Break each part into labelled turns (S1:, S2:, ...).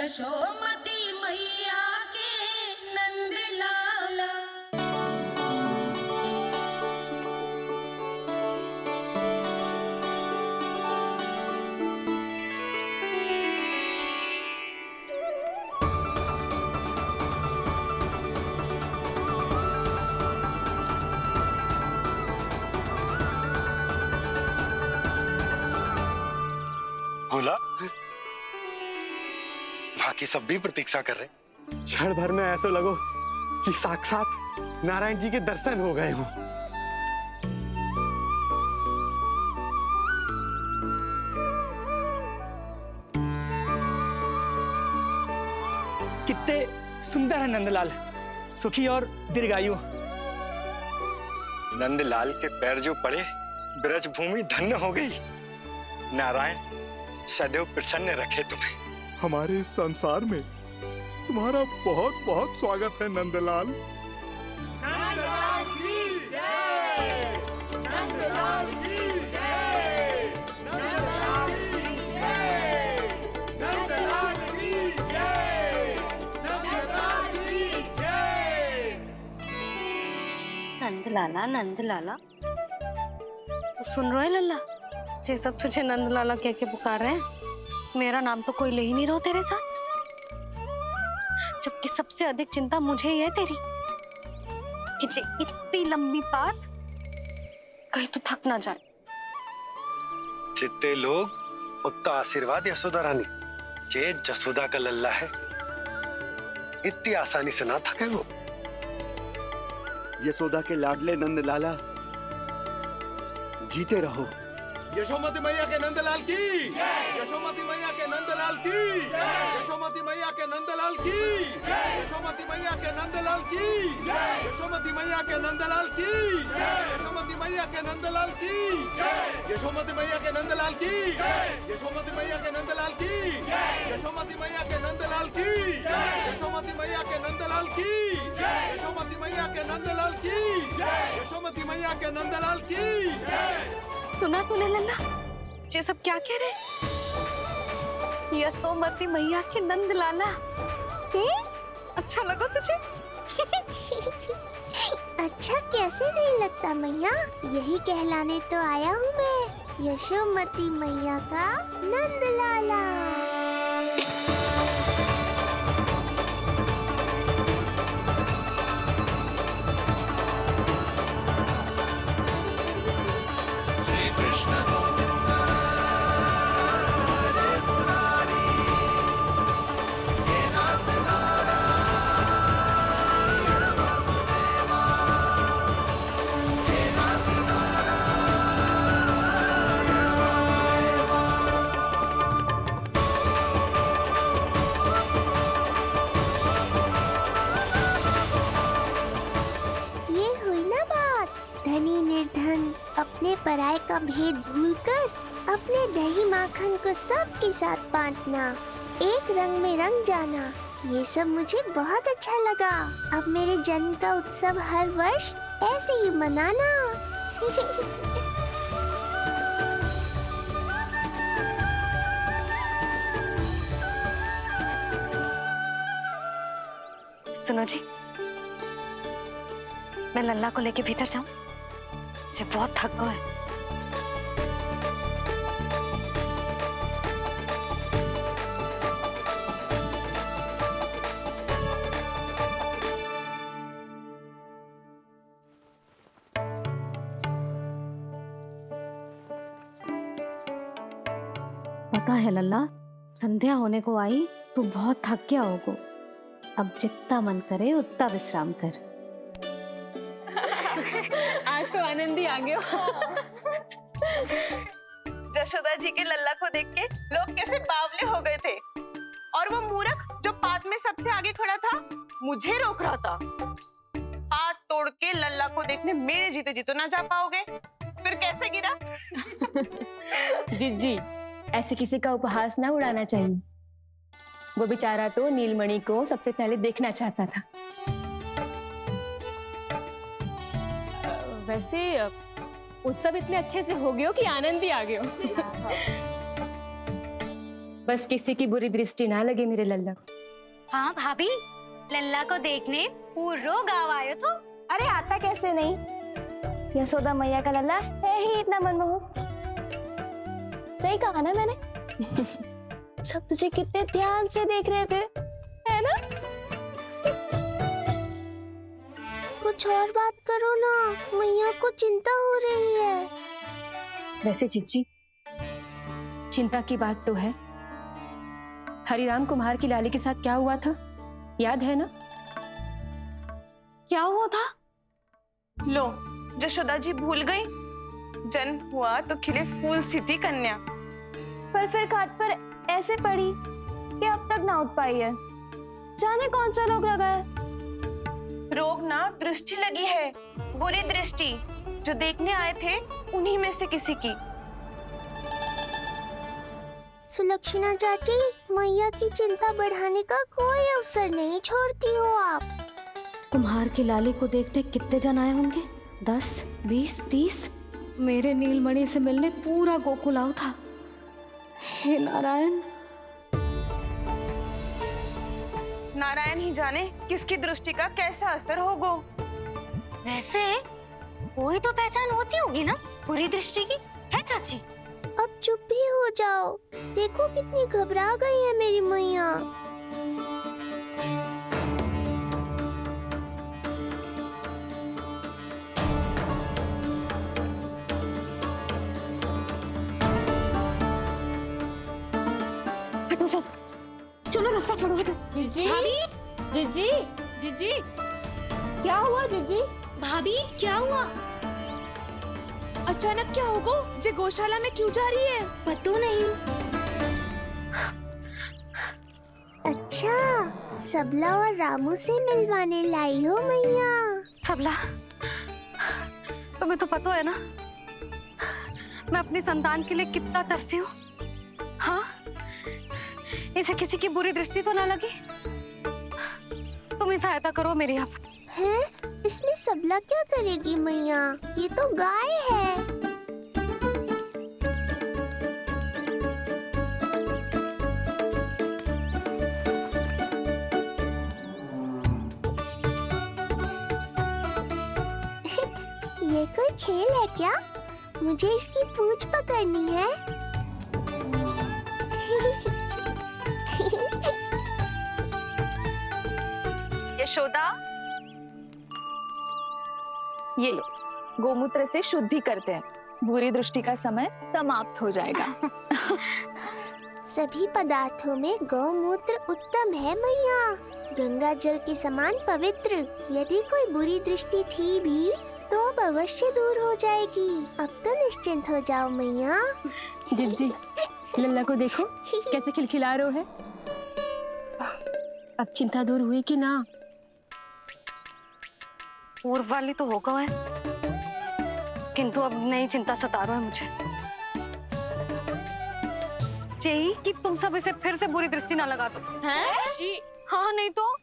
S1: यशोमती मैया के नंद लाला।
S2: बोला बाकी सब भी प्रतीक्षा कर रहे।
S3: क्षण भर में ऐसा लगो कि साक्षात नारायण जी के दर्शन हो गए हों।
S4: कितने सुंदर है नंदलाल, सुखी और दीर्घायु।
S2: नंदलाल के पैर जो पड़े ब्रज भूमि धन्य हो गई। नारायण सदैव प्रसन्न रखे तुम्हें।
S5: हमारे इस संसार में तुम्हारा बहुत बहुत स्वागत है नंदलाल।
S1: नंदलाल की जय, नंदलाल की जय, नंदलाल की जय, नंदलाल की जय, नंदलाल की जय।
S6: नंदलाला नंदलाला, तो सुन रहे लल्ला, ये सब तुझे नंदलाला कह के पुकार रहे हैं। मेरा नाम तो कोई ले ही नहीं रहा तेरे साथ, जबकि सबसे अधिक चिंता मुझे ही है तेरी कि जे इतनी लंबी बात कहीं तो थक ना जाए।
S2: जितने लोग उतना आशीर्वाद यशोदा रानी। जे जसोदा का लल्ला है, इतनी आसानी से ना थके वो।
S3: यशोदा के लाडले नंदलाला, जीते रहो।
S5: यशोमती मैया के नंदलाल की, यशोमती मैया के नंदलाल की, यशोमती मैया के नंदलाल की, यशोमती मैया के नंदलाल की, यशोमती मैया के नंदलाल की, यशोमती मैया के नंदलाल की, यशोमती मैया के नंदलाल की, यशोमती मैया के नंदलाल की, यशोमती मैया के नंदलाल की, यशोमती मैया के नंदलाल की, यशोमती मैया के नंदलाल की, यशोमती मैया के नंदलाल की।
S6: सुना तूने लल्ला, ये सब क्या कह रहे? यशोमती मैया के नंदलाला। अच्छा लगा तुझे?
S7: अच्छा कैसे नहीं लगता मैया, यही कहलाने तो आया हूँ मैं, यशोमती मैया का नंदलाला। अपने पराये का भेद भूलकर अपने दही माखन को सबके साथ बांटना, एक रंग में रंग जाना, ये सब मुझे बहुत अच्छा लगा। अब मेरे जन्म का उत्सव हर वर्ष ऐसे ही मनाना।
S6: सुनो जी, मैं लल्ला को लेके भीतर जाऊं? मुझे बहुत थक गया है। पता है लल्ला, संध्या होने को आई, तू बहुत थक गया होगा। अब जितना मन करे उतना विश्राम कर।
S8: आज तो आनंद ही आ गया।
S9: जशोदा जी के लल्ला को देख के लोग कैसे बावले हो गए थे, और वो मूर्ख जो पात में सबसे आगे खड़ा था मुझे रोक रहा था। हाथ तोड़ के लल्ला को देखने मेरे जीते जी तो ना जा पाओगे, फिर कैसे गिरा?
S8: जीजी, ऐसे किसी का उपहास ना उड़ाना चाहिए। वो बेचारा तो नीलमणि को सबसे पहले देखना चाहता था। वैसे उत्सव इतने अच्छे से हो गए हो कि आनंद ही आ गया हो। बस किसी की बुरी दृष्टि ना लगे मेरे लल्ला को।
S6: हाँ भाभी, लल्ला को देखने पूरो गाँव आयो तो।
S8: अरे आता कैसे नहीं, यशोदा मैया का लल्ला है ही इतना मनमोहक। सही कहा ना मैंने? सब तुझे कितने ध्यान से देख रहे थे, है ना?
S7: कुछ और बात करो ना, मैया को चिंता हो रही है।
S8: वैसे चिच्ची, चिंता की बात तो है। हरिराम कुम्हार की लाली के साथ क्या हुआ था, याद है ना?
S6: क्या हुआ था?
S9: लो, यशोदा जी भूल गई। जन्म हुआ तो खिले फूल सी थी कन्या,
S8: पर फिर खाट पर ऐसे पड़ी कि अब तक ना उठ पाई है। जाने कौन सा रोग लगा है।
S9: रोग ना दृष्टि लगी है, बुरी दृष्टि। जो देखने आए थे उन्हीं में से किसी की।
S7: सुलक्षणा चाची, मैया की चिंता बढ़ाने का कोई अवसर नहीं छोड़ती हो आप।
S6: कुम्हार की लाली को देखने कितने जन आए होंगे? 10, 20, 30। मेरे नीलमणि से मिलने पूरा गोकुल आओ था। हे नारायण।
S9: नारायण ही जाने किसकी दृष्टि का कैसा असर होगा।
S6: वैसे कोई तो पहचान होती होगी ना बुरी दृष्टि की, है चाची?
S7: अब चुप भी हो जाओ, देखो कितनी घबरा गई है मेरी मैया।
S6: हटो सब, चलो रास्ता छोड़ो, हटो।
S8: जीजी,
S6: भाभी,
S8: जीजी, जीजी, क्या हुआ जीजी?
S6: भाभी क्या हुआ?
S9: अचानक क्या होगा? जे गौशाला में क्यों जा रही है?
S6: पता नहीं।
S7: अच्छा, सबला और रामू से मिलवाने लाई हो मैया।
S6: सबला, तुम्हें तो पता है ना मैं अपनी संतान के लिए कितना तरसी हूँ। हाँ, इसे किसी की बुरी दृष्टि तो ना लगी। तुम ही सहायता करो मेरी। अब
S7: हैं? इसमें सबला क्या करेगी मैया? ये तो गाय है। ये कोई खेल है क्या? मुझे इसकी पूंछ पकड़नी है।
S8: यशोदा, ये लो, गोमूत्र से शुद्धि करते हैं, बुरी दृष्टि का समय समाप्त हो जाएगा।
S7: सभी पदार्थों में गौमूत्र उत्तम है मैया, गंगा जल के समान पवित्र। यदि कोई बुरी दृष्टि थी भी तो अब अवश्य दूर हो जाएगी। अब तो निश्चिंत हो जाओ मैया।
S8: जिज्जी, लल्ला को देखो कैसे खिलखिला रहा है। अब चिंता दूर हुई कि ना?
S6: पूर्व वाली तो होगा है, किंतु अब नई चिंता सता रहा है मुझे। यही कि तुम सब इसे फिर से बुरी दृष्टि ना लगा दो।
S9: हैं?
S6: हाँ, नहीं तो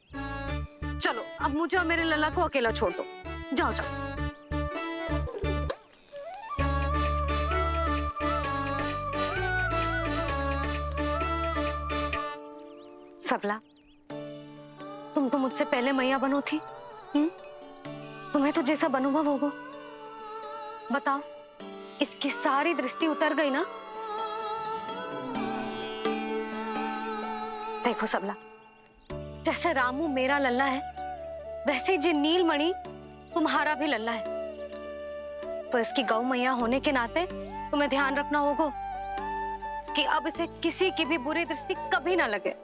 S6: चलो अब मुझे और मेरे लल्ला को अकेला छोड़ दो। जाओ जाओ। सबला, तुम तो मुझसे पहले मैया बनो थी। तुम्हें तो जैसा अनुभव होगा। बताओ, इसकी सारी दृष्टि उतर गई ना? देखो सबला, जैसे रामू मेरा लल्ला है, वैसे जी नीलमणि तुम्हारा भी लल्ला है। तो इसकी गौ मैया होने के नाते तुम्हें ध्यान रखना होगा कि अब इसे किसी की भी बुरी दृष्टि कभी ना लगे।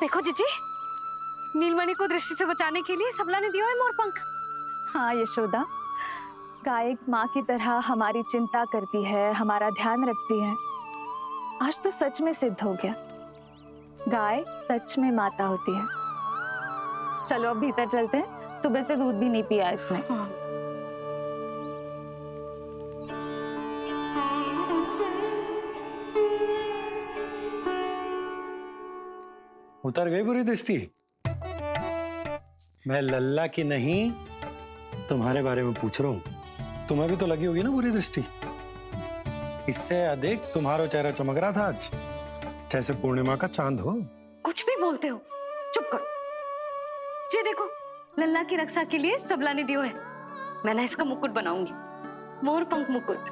S6: देखो जीजी, नीलमणि को दृष्टि से बचाने के लिए सबला ने दिया है मोरपंख।
S8: हाँ यशोदा, गाय माँ की तरह हमारी चिंता करती है, हमारा ध्यान रखती है। आज तो सच में सिद्ध हो गया, गाय सच में माता होती है। चलो अब भीतर चलते हैं, सुबह से दूध भी नहीं पिया इसने।
S2: उतर गई बुरी दृष्टि? मैं लल्ला की नहीं तुम्हारे बारे में पूछ रहा हूं। तुम्हें भी तो लगी होगी ना बुरी दृष्टि। इससे अधिक तुम्हारा चेहरा चमक रहा था आज, जैसे पूर्णिमा का चांद हो।
S6: कुछ भी बोलते हो, चुप करो। ये देखो, लल्ला की रक्षा के लिए सबला ने दियो है। मैं ना इसका मुकुट बनाऊंगी, मोर पंख मुकुट।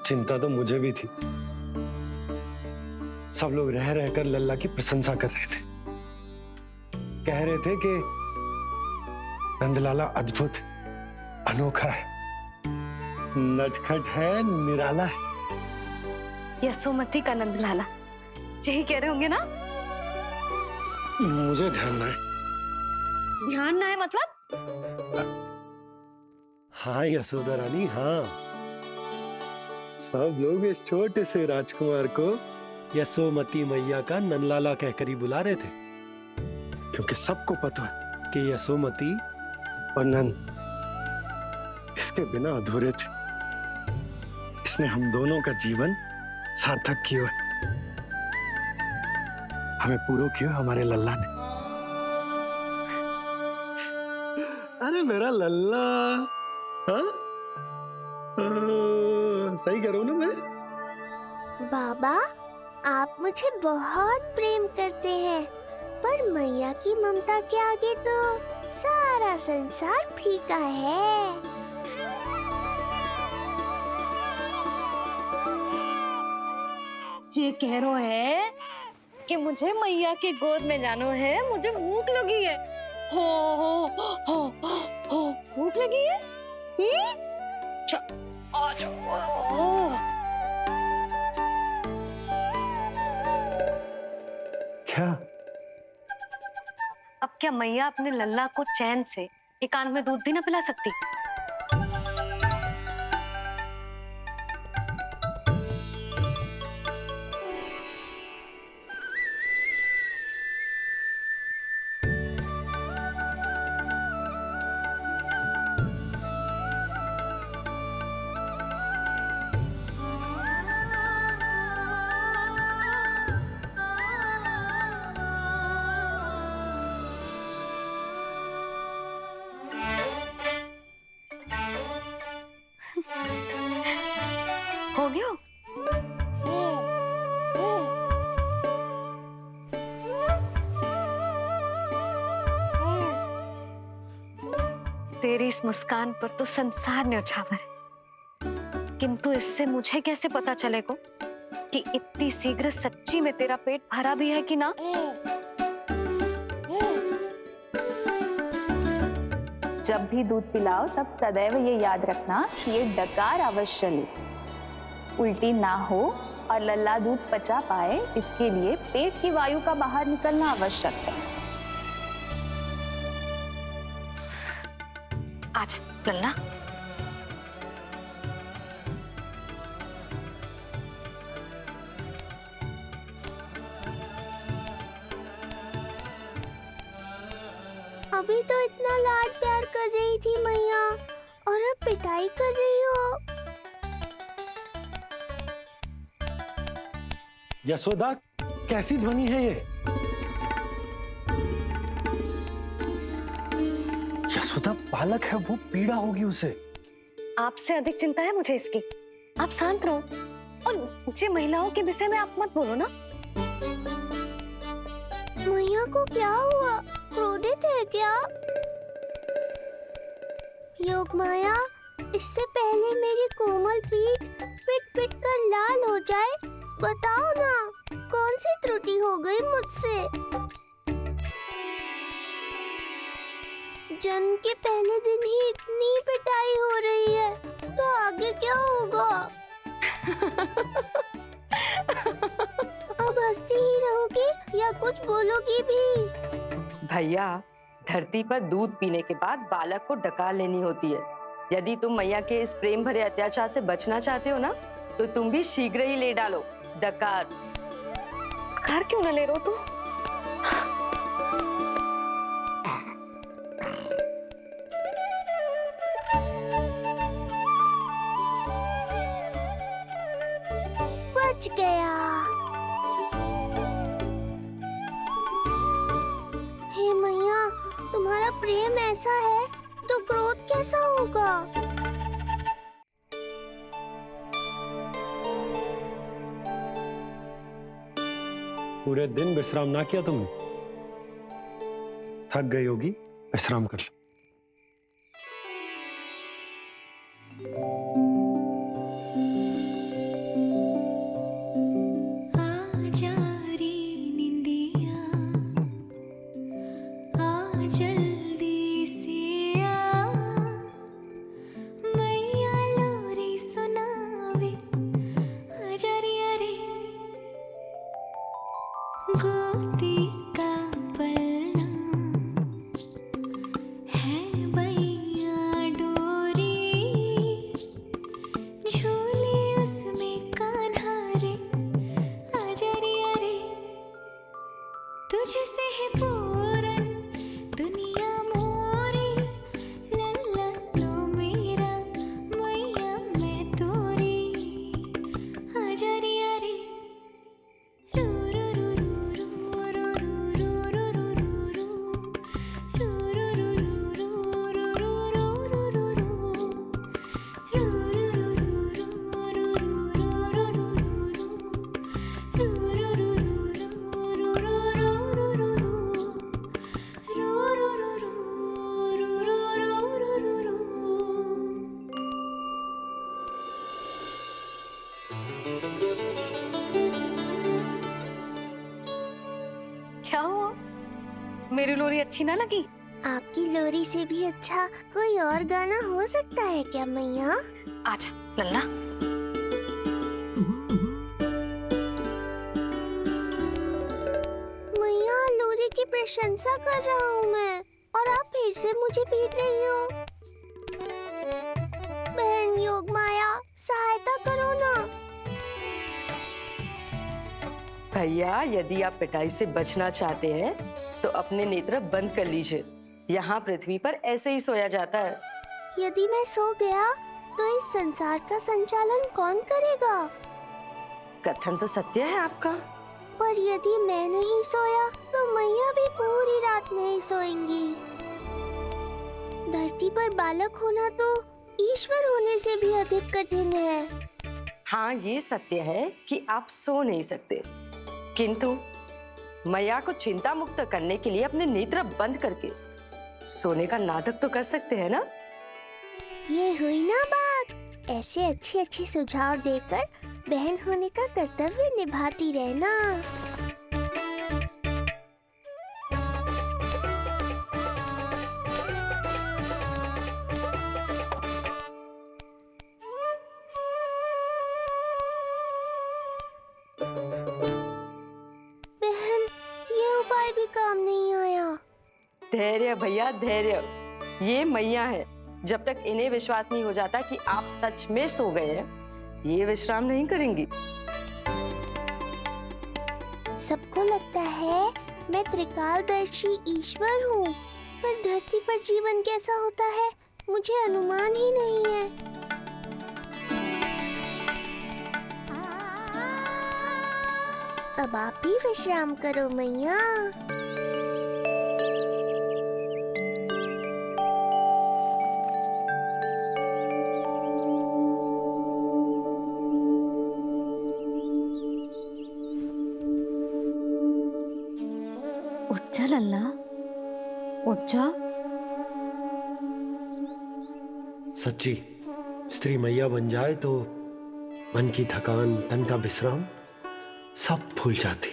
S2: चिंता तो मुझे भी थी। सब लोग रह रहकर लल्ला की प्रशंसा कर रहे थे, कह रहे थे कि नंदलाला अद्भुत, अनोखा है, नटखट है, निराला है।
S6: यशोमती का नंदलाला, यही कह रहे होंगे ना?
S2: मुझे ध्यान ना है।
S6: ध्यान ना है मतलब?
S2: हाँ यशोदा रानी, हाँ। सब लोग इस छोटे से राजकुमार को यशोमती मैया का नंदलाला कहकर ही बुला रहे थे, क्योंकि सबको पता है कि यशोमती और नंद इसके बिना अधूरे थे। इसने हम दोनों का जीवन सार्थक किया, हमें पूरा किया हमारे लल्ला ने। अरे मेरा लल्ला, हाँ? सही कह रहा हूं ना मैं?
S7: बाबा, आप मुझे बहुत प्रेम करते हैं, पर मैया की ममता के आगे तो सारा संसार फीका है।
S6: ये कह रो है कि मुझे मैया की गोद में जानो है, मुझे भूख लगी है। हो भूख लगी है? आ जाओ।
S2: क्या?
S6: अब क्या मैया अपने लल्ला को चैन से एकांत में दूध भी ना पिला सकती? हो गया? तेरी इस मुस्कान पर तो संसार न्यौछावर है, किंतु इससे मुझे कैसे पता चलेगा कि इतनी शीघ्र सच्ची में तेरा पेट भरा भी है कि ना?
S8: जब भी दूध पिलाओ तब सदैव ये याद रखना कि ये डकार अवश्य ले, उल्टी ना हो और लल्ला दूध पचा पाए, इसके लिए पेट की वायु का बाहर निकलना आवश्यक है।
S6: आज लल्ला,
S7: अभी तो इतना लाड प्यार कर रही थी मैया, और अब पिटाई कर रही हो।
S2: यशोदा, कैसी ध्वनि है ये? यशोदा बालक है, वो पीड़ा होगी उसे।
S6: आपसे अधिक चिंता है मुझे इसकी। आप शांत रहो, और जे महिलाओं के विषय में आप मत बोलो ना।
S7: मैया को क्या हुआ? क्रोधित है क्या? योग माया, इससे पहले मेरी कोमल पीठ पिट पिट कर लाल हो जाए, बताओ ना कौन सी त्रुटि हो गई मुझसे? जन्म के पहले दिन ही इतनी पिटाई हो रही है, तो आगे क्या होगा? अब हंसती ही रहोगी या कुछ बोलोगी भी?
S10: भैया, धरती पर दूध पीने के बाद बालक को डकार लेनी होती है। यदि तुम मैया के इस प्रेम भरे अत्याचार से बचना चाहते हो ना, तो तुम भी शीघ्र ही ले डालो, डकार।
S6: कार क्यों ना ले रहे हो तू?
S7: बच गया। हे मैया, तुम्हारा प्रेम ऐसा है तो क्रोध कैसा होगा?
S2: पूरे दिन विश्राम ना किया तुमने? थक गई होगी, विश्राम कर लो।
S11: गोदी का पलना है बैया डोरी, झूले उसमें कान्हा रे, आजा रे अरे, तुझसे है पूरन दुनिया मोरी, लल्ला तो मेरा मैया मैं तोरी, आजा रे अरे।
S6: क्या हुआ? मेरी लोरी अच्छी ना लगी?
S7: आपकी लोरी से भी अच्छा कोई और गाना हो सकता है क्या मैया?
S6: आजा लल्ला।
S7: मैया, लोरी की प्रशंसा कर रहा हूँ मैं और आप फिर से मुझे पीट रही हो। बहन योग माया, सहायता करो ना।
S10: भैया, यदि आप पिटाई से बचना चाहते हैं तो अपने नेत्र बंद कर लीजिए। यहाँ पृथ्वी पर ऐसे ही सोया जाता है।
S7: यदि मैं सो गया तो इस संसार का संचालन कौन करेगा?
S10: कथन तो सत्य है आपका।
S7: पर यदि मैं नहीं सोया तो मैया भी पूरी रात नहीं सोएंगी। धरती पर बालक होना तो ईश्वर होने से भी अधिक कठिन है।
S10: हाँ, ये सत्य है कि आप सो नहीं सकते, किंतु मैया को चिंता मुक्त करने के लिए अपने नेत्र बंद करके सोने का नाटक तो कर सकते हैं ना?
S7: ये हुई ना बात। ऐसे अच्छे अच्छे सुझाव देकर बहन होने का कर्तव्य निभाती रहना। बहन, ये उपाय भी काम नहीं आया।
S10: धैर्य भैया, धैर्य। ये मैया है, जब तक इन्हें विश्वास नहीं हो जाता कि आप सच में सो गए हैं, ये विश्राम नहीं करेंगी।
S7: सबको लगता है मैं त्रिकालदर्शी ईश्वर हूँ, पर धरती पर जीवन कैसा होता है मुझे अनुमान ही नहीं है। अब आप भी विश्राम करो मैया।
S6: उठ जा लल्ला, उठ जा।
S2: सच्ची स्त्री मैया बन जाए तो मन की थकान, तन का विश्राम सब भूल जाती।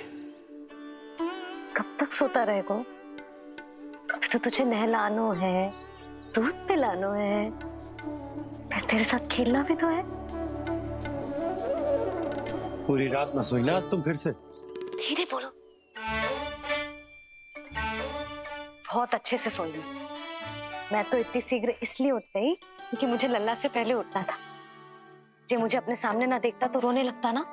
S6: कब तक सोता रहेगा? अभी तो तुझे नहलानो है, दूध पिलानो है, फिर तेरे साथ खेलना भी तो है।
S2: पूरी रात न सोई ना तुम फिर से?
S6: धीरे बोलो। बहुत अच्छे से सोई हूँ। मैं तो इतनी शीघ्र इसलिए उठ गई क्योंकि मुझे लल्ला से पहले उठना था। जे मुझे अपने सामने ना देखता तो रोने लगता ना।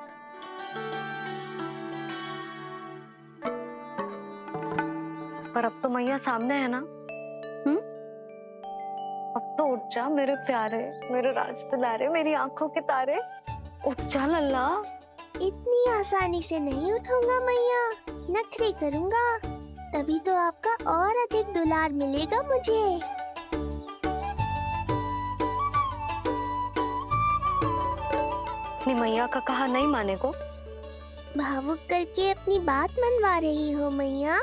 S6: पर अब तो मैया सामने है ना। अब तो उठ जा मेरे प्यारे, मेरे राज दुलारे, मेरी आंखों के तारे, उठ जा लल्ला।
S7: इतनी आसानी से नहीं उठूंगा मैया, नखरे करूंगा, तभी तो आपका और अधिक दुलार मिलेगा मुझे।
S6: अपनी मैया का कहा नहीं माने को।
S7: भावुक करके अपनी बात मनवा रही हो मैया।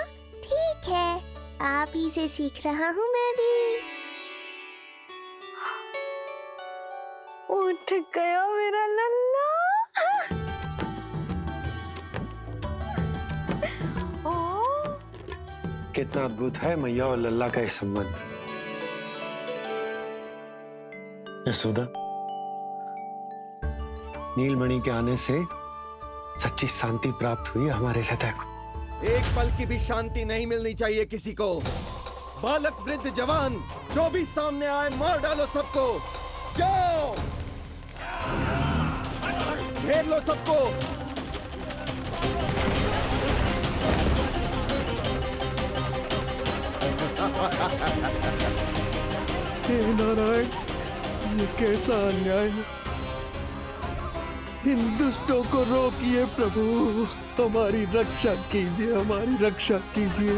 S7: ठीक है, आप ही से सीख रहा हूँ मैं भी।
S6: उठ गया मेरा लल्ला।
S2: कितना अद्भुत है मैया और लल्ला का ये संबंध। यशोदा, नीलमणि के आने से सच्ची शांति प्राप्त हुई हमारे हृदय को।
S5: एक पल की भी शांति नहीं मिलनी चाहिए किसी को। बालक वृद्ध जवान जो भी सामने आए मार डालो सबको। जाओ, घेर लो सबको।
S3: हे नारायण, ये कैसा अन्याय है। इन दुष्टों को रोकिए प्रभु, हमारी रक्षा कीजिए, हमारी रक्षा कीजिए।